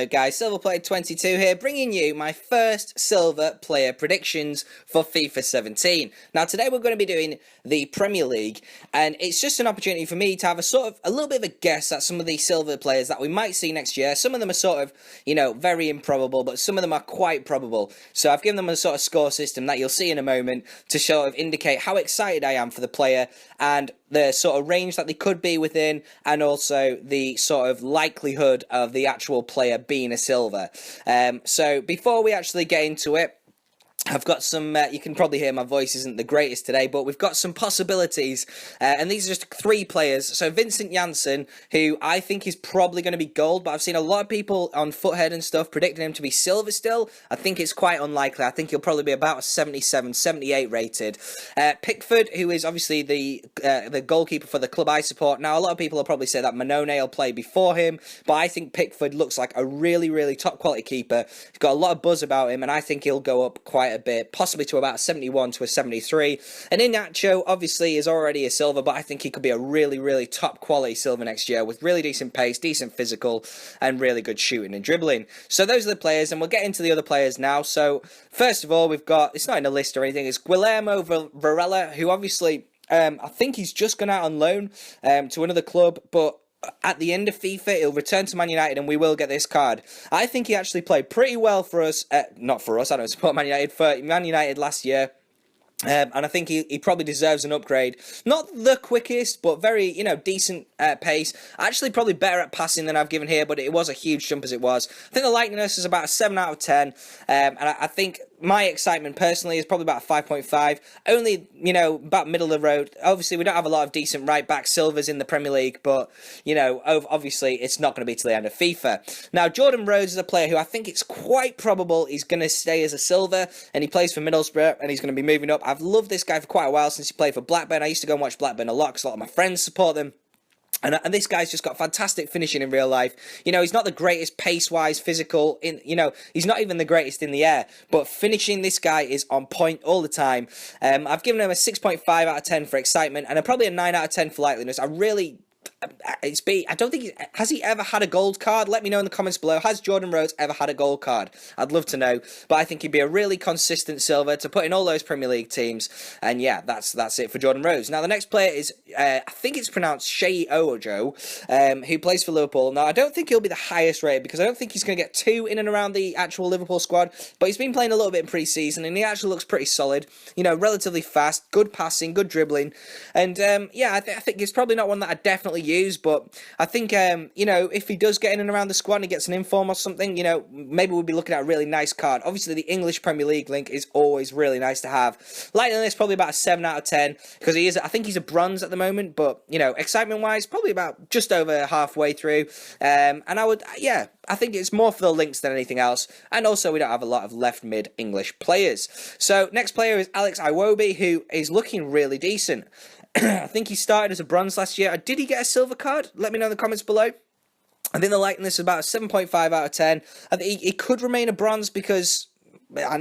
episode, guys. Silver Player 22 here, bringing you my first silver player predictions for FIFA 17. Now, today we're going to be doing the Premier League, and it's just an opportunity for me to have a little bit of a guess at some of the silver players that we might see next year. Some of them are sort of, very improbable, but some of them are quite probable. So I've given them a sort of score system that you'll see in a moment to sort of indicate how excited I am for the player and the sort of range that they could be within, and also the sort of likelihood of the actual player being a silver. So before we actually get into it, I've got some, you can probably hear my voice isn't the greatest today, but we've got some possibilities, and these are just three players. So Vincent Janssen, who I think is probably going to be gold, but I've seen a lot of people on Foothead and stuff predicting him to be silver still. I think it's quite unlikely. I think he'll probably be about a 77, 78 rated. Pickford, who is obviously the goalkeeper for the club I support. Now, a lot of people will probably say that Manone will play before him, but I think Pickford looks like a really, really top quality keeper. He's got a lot of buzz about him, and I think he'll go up quite a bit, possibly to about 71 to a 73. And Iheanacho obviously is already a silver, but I think he could be a really, really top quality silver next year with really decent pace, decent physical, and really good shooting and dribbling. So those are the players, and we'll get into the other players now. So first of all, we've got, it's not in a list or anything, it's Guillermo Varela, who obviously I think he's just gone out on loan to another club, but at the end of FIFA, he'll return to Man United and we will get this card. I think he actually played pretty well for us. Not for us, I don't support Man United. For Man United last year. And I think he probably deserves an upgrade. Not the quickest, but very, decent pace. Actually, probably better at passing than I've given here, but it was a huge jump as it was. I think the likeness is about a 7 out of 10. And I think my excitement personally is probably about a 5.5. Only, about middle of the road. Obviously, we don't have a lot of decent right-back silvers in the Premier League, but, obviously, it's not going to be till the end of FIFA. Now, Jordan Rhodes is a player who I think it's quite probable he's going to stay as a silver, and he plays for Middlesbrough, and he's going to be moving up. I've loved this guy for quite a while since he played for Blackburn. I used to go and watch Blackburn a lot because a lot of my friends support them. And this guy's just got fantastic finishing in real life. He's not the greatest pace-wise, physical. He's not even the greatest in the air. But finishing, this guy is on point all the time. I've given him a 6.5 out of 10 for excitement, and probably a 9 out of 10 for likeliness. I don't think has he ever had a gold card? Let me know in the comments below. Has Jordan Rhodes ever had a gold card? I'd love to know. But I think he'd be a really consistent silver to put in all those Premier League teams. And yeah, that's it for Jordan Rhodes. Now the next player is I think it's pronounced Shea Ojo, who plays for Liverpool. Now I don't think he'll be the highest rated because I don't think he's going to get two in and around the actual Liverpool squad. But he's been playing a little bit in pre-season and he actually looks pretty solid. Relatively fast, good passing, good dribbling, and I think it's probably not one that I definitely use, but I think, if he does get in and around the squad and he gets an inform or something, maybe we'll be looking at a really nice card. Obviously, the English Premier League link is always really nice to have. Likeliness, probably about a 7 out of 10, because I think he's a bronze at the moment, but, excitement-wise, probably about just over halfway through. I think it's more for the links than anything else. And also, we don't have a lot of left mid English players. So, next player is Alex Iwobi, who is looking really decent. I think he started as a bronze last year. Did he get a silver card? Let me know in the comments below. I think the likeness is about a 7.5 out of 10. I think he could remain a bronze because I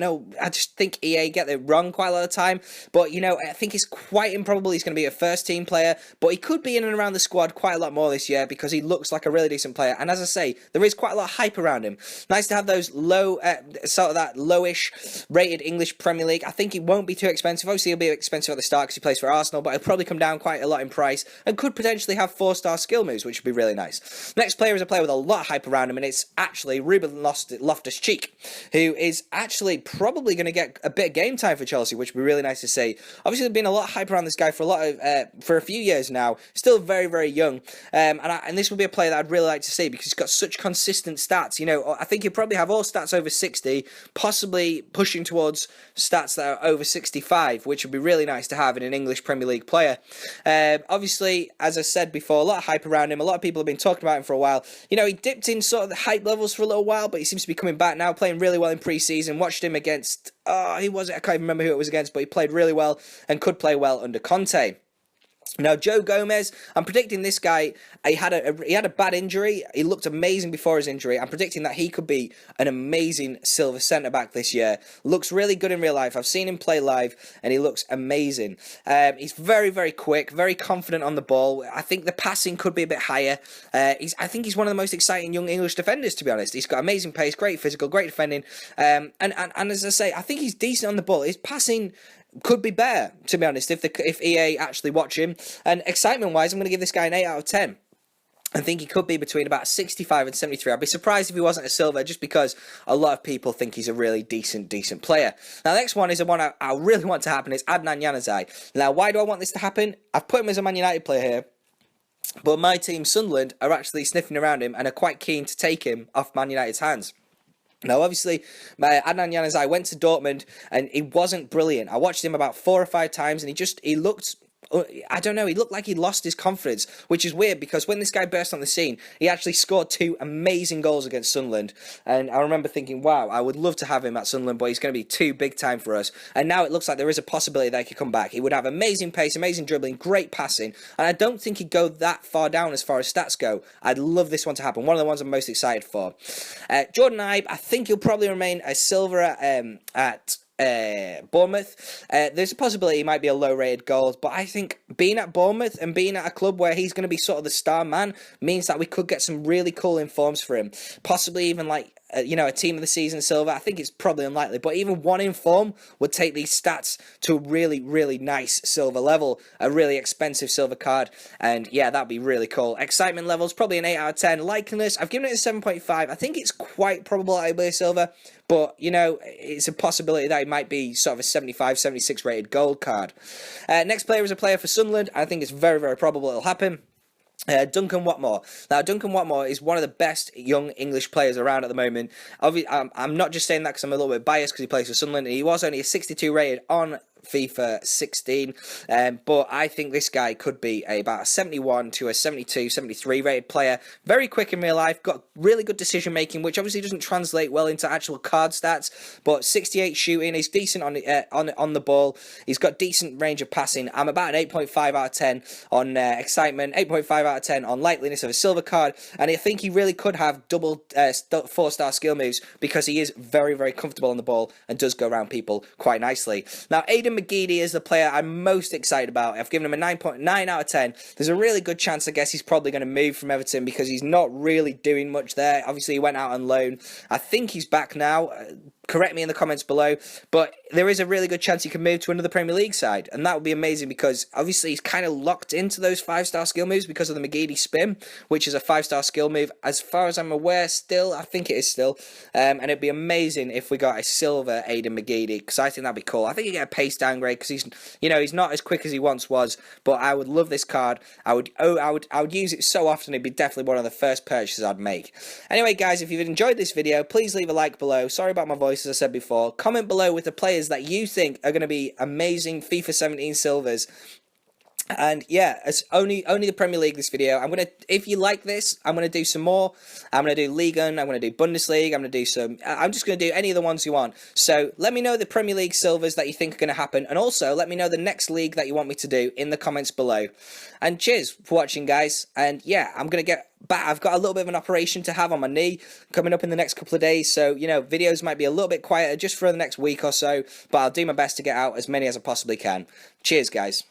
just think EA get it wrong quite a lot of the time. But, I think it's quite improbable he's going to be a first-team player. But he could be in and around the squad quite a lot more this year because he looks like a really decent player. And as I say, there is quite a lot of hype around him. Nice to have those low, sort of that lowish rated English Premier League. I think he won't be too expensive. Obviously, he'll be expensive at the start because he plays for Arsenal. But he'll probably come down quite a lot in price and could potentially have 4-star skill moves, which would be really nice. Next player is a player with a lot of hype around him. And it's actually Ruben Loftus-Cheek, who is actually probably going to get a bit of game time for Chelsea, which would be really nice to see. Obviously, there's been a lot of hype around this guy for a few years now. Still very, very young, and this would be a player that I'd really like to see because he's got such consistent stats. I think he'll probably have all stats over 60, possibly pushing towards stats that are over 65, which would be really nice to have in an English Premier League player. Obviously, as I said before, a lot of hype around him. A lot of people have been talking about him for a while. He dipped in sort of the hype levels for a little while, but he seems to be coming back now, playing really well in pre-season. Watched him against, I can't even remember who it was against, but he played really well and could play well under Conte. Now, Joe Gomez, I'm predicting this guy, he had a bad injury. He looked amazing before his injury. I'm predicting that he could be an amazing silver centre-back this year. Looks really good in real life. I've seen him play live, and he looks amazing. He's very, very quick, very confident on the ball. I think the passing could be a bit higher. I think he's one of the most exciting young English defenders, to be honest. He's got amazing pace, great physical, great defending. And as I say, I think he's decent on the ball. His passing could be better, to be honest, if EA actually watch him. And excitement-wise, I'm going to give this guy an 8 out of 10. I think he could be between about 65 and 73. I'd be surprised if he wasn't a silver, just because a lot of people think he's a really decent player. Now, the next one is the one I really want to happen, is Adnan Januzaj. Now, why do I want this to happen? I've put him as a Man United player here, but my team, Sunderland, are actually sniffing around him and are quite keen to take him off Man United's hands. Now, obviously, Adnan Januzaj went to Dortmund, and he wasn't brilliant. I watched him about 4 or 5 times, and he looked, I don't know, he looked like he lost his confidence, which is weird, because when this guy burst on the scene, he actually scored 2 amazing goals against Sunderland, and I remember thinking, wow, I would love to have him at Sunderland, but he's going to be too big time for us. And now it looks like there is a possibility that he could come back. He would have amazing pace, amazing dribbling, great passing, and I don't think he'd go that far down as far as stats go. I'd love this one to happen. One of the ones I'm most excited for. Jordan Ibe, I think he'll probably remain a silver at Bournemouth. There's a possibility he might be a low-rated gold, but I think being at Bournemouth and being at a club where he's going to be sort of the star man means that we could get some really cool informs for him. Possibly even like a team of the season silver. I think it's probably unlikely, but even one inform would take these stats to a really, really nice silver level, a really expensive silver card, and yeah, that'd be really cool. Excitement levels, probably an 8 out of 10. Likeliness, I've given it a 7.5. I think it's quite probable that he'll be a silver, but, it's a possibility that it might be sort of a 75, 76 rated gold card. Next player is a player for Sunderland. I think it's very, very probable it'll happen. Duncan Watmore. Now, Duncan Watmore is one of the best young English players around at the moment. I'm not just saying that because I'm a little bit biased because he plays for Sunderland. He was only a 62 rated on FIFA 16, but I think this guy could be about a 71 to a 72, 73 rated player. Very quick in real life, got really good decision making, which obviously doesn't translate well into actual card stats, but 68 shooting, he's decent on the ball, he's got decent range of passing. I'm about an 8.5 out of 10 on excitement, 8.5 out of 10 on likeliness of a silver card, and I think he really could have double 4-star skill moves because he is very, very comfortable on the ball and does go around people quite nicely. Now, Aiden McGeady is the player I'm most excited about. I've given him a 9.9 out of 10. There's a really good chance, I guess, he's probably going to move from Everton because he's not really doing much there. Obviously, he went out on loan. I think he's back now. Correct me in the comments below, but there is a really good chance he can move to another Premier League side, and that would be amazing because obviously he's kind of locked into those 5-star skill moves because of the McGeady spin, which is a 5-star skill move. As far as I'm aware, still, I think it is still, and it'd be amazing if we got a silver Aiden McGeady because I think that'd be cool. I think he'd get a pace downgrade because he's not as quick as he once was, but I would love this card. I would use it so often. It'd be definitely one of the first purchases I'd make. Anyway, guys, if you've enjoyed this video, please leave a like below. Sorry about my voice, as I said before. Comment below with the players that you think are going to be amazing FIFA 17 silvers. And yeah, it's only the Premier League this video. If you like this, I'm gonna do some more. I'm gonna do Liga, I'm gonna do Bundesliga, I'm just gonna do any of the ones you want. So let me know the Premier League silvers that you think are gonna happen, and also let me know the next league that you want me to do in the comments below. And cheers for watching, guys. And yeah, I'm gonna get back. I've got a little bit of an operation to have on my knee coming up in the next couple of days, so videos might be a little bit quieter just for the next week or so, but I'll do my best to get out as many as I possibly can. Cheers, guys.